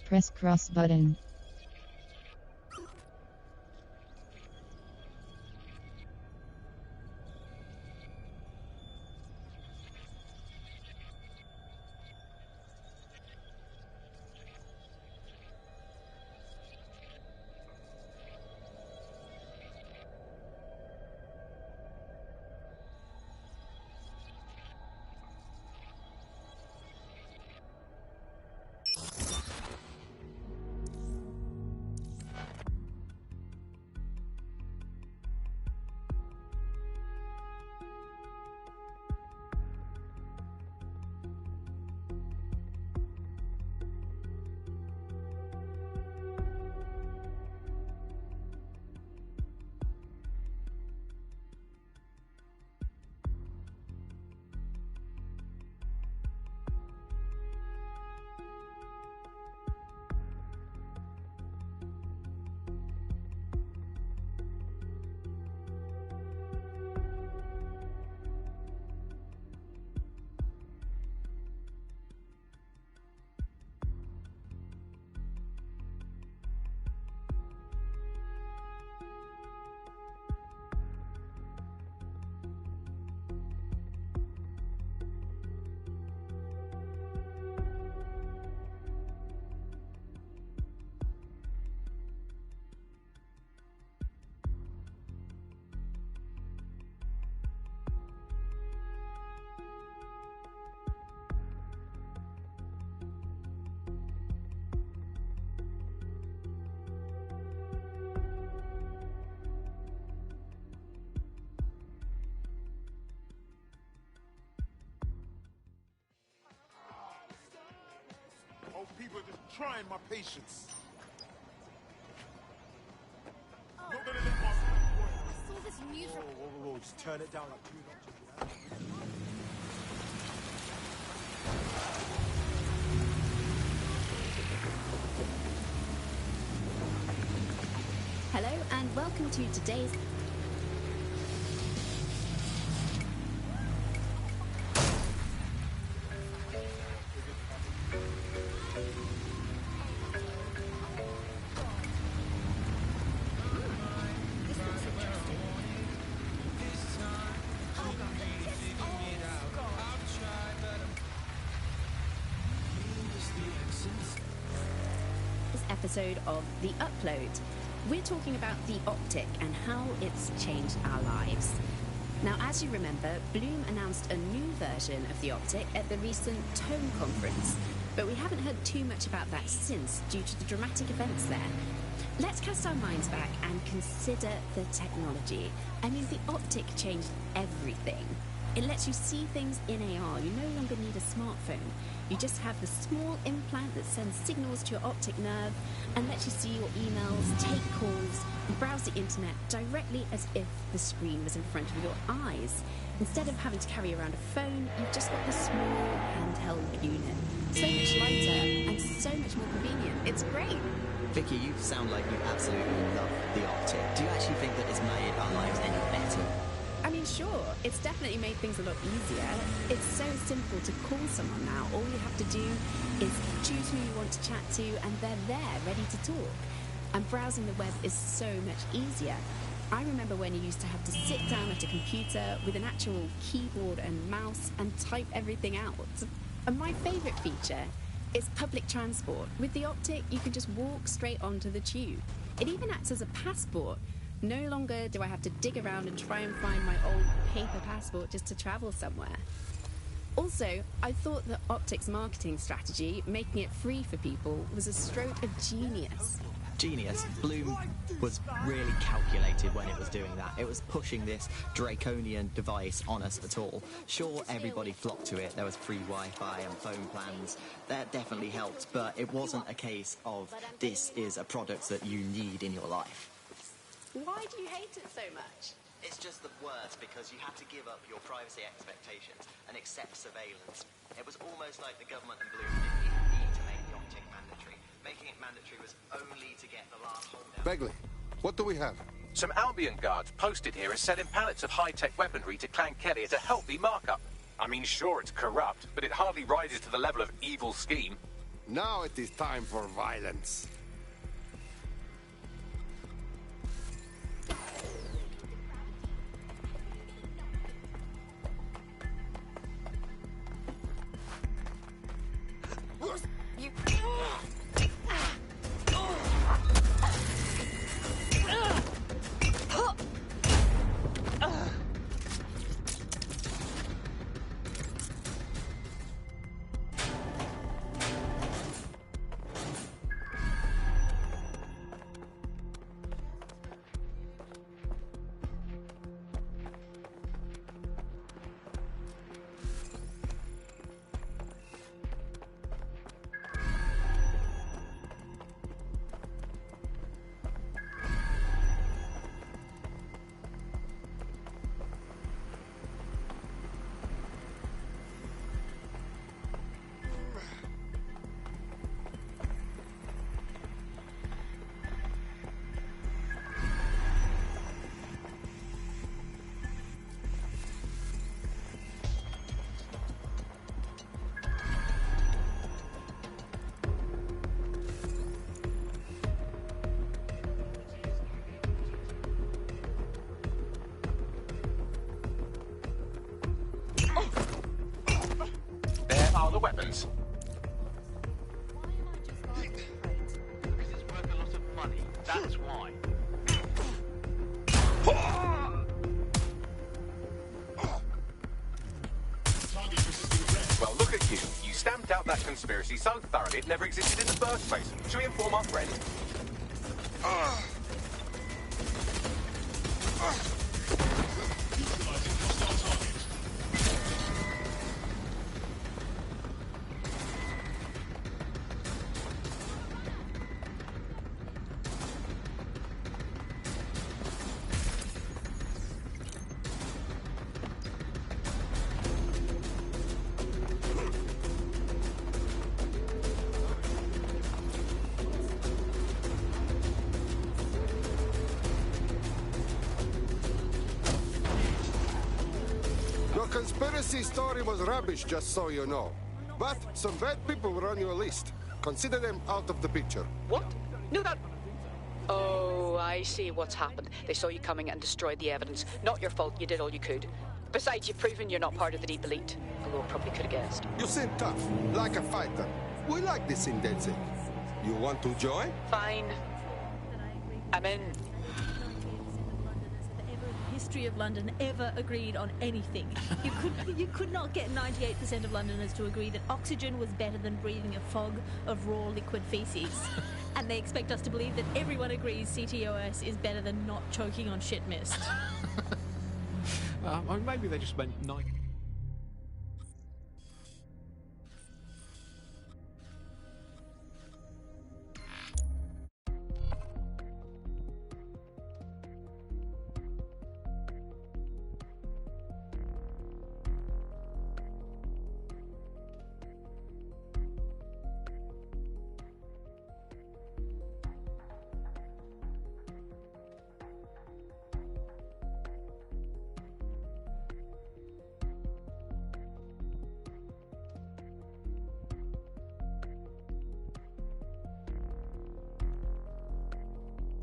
Press cross button. People are just trying my patience. Oh. Not gonna let my I saw this news report. Whoa, just turn it down like 2 notches, yeah? Hello and welcome to today's... episode of The Upload. We're talking about the optic and how it's changed our lives. Now, as you remember, Bloom announced a new version of the optic at the recent Tone conference, but we haven't heard too much about that since due to the dramatic events there. Let's cast our minds back and consider the technology. I mean, the optic changed everything. It lets you see things in AR. You no longer need a smartphone. You just have the small implant that sends signals to your optic nerve and lets you see your emails, take calls, and browse the internet directly as if the screen was in front of your eyes. Instead of having to carry around a phone, you've just got this small handheld unit. So much lighter and so much more convenient. It's great. Vicky, you sound like you absolutely love the optic. Do you actually think that it's made our lives any better? I mean, sure, it's definitely made things a lot easier. It's so simple to call someone now. All you have to do is choose who you want to chat to and they're there, ready to talk. And browsing the web is so much easier. I remember when you used to have to sit down at a computer with an actual keyboard and mouse and type everything out. And my favourite feature is public transport. With the optic, you can just walk straight onto the tube. It even acts as a passport. No longer do I have to dig around and try and find my old paper passport just to travel somewhere. Also, I thought the optic's marketing strategy, making it free for people, was a stroke of genius. Genius. Bloom was really calculated when it was doing that. It was pushing this draconian device on us at all. Sure, everybody flocked to it. There was free Wi-Fi and phone plans. That definitely helped, but it wasn't a case of this is a product that you need in your life. Why do you hate it so much? It's just the worst because you have to give up your privacy expectations and accept surveillance. It was almost like the government and Bloom didn't even need to make the optic mandatory. Making it mandatory was only to get the last holdout. Begley, what do we have? Some Albion guards posted here are selling pallets of high-tech weaponry to Clan Kelly at a healthy markup. I mean, sure, it's corrupt, but it hardly rises to the level of evil scheme. Now it is time for violence. There are the weapons. Because it's worth a lot of money. That's why. Well, look at you. You stamped out that conspiracy so thoroughly it never existed in the first place. Should we inform our friend? Your conspiracy story was rubbish, just so you know. But some bad people were on your list. Consider them out of the picture. What? No, that... Oh, I see what's happened. They saw you coming and destroyed the evidence. Not your fault, you did all you could. Besides, you've proven you're not part of the deep elite. Although I probably could have guessed. You seem tough, like a fighter. We like this in Danzig. You want to join? Fine. I'm in. History of London ever agreed on anything. You could not get 98% of Londoners to agree that oxygen was better than breathing a fog of raw liquid feces. And they expect us to believe that everyone agrees CTOS is better than not choking on shit mist. Maybe they just meant night.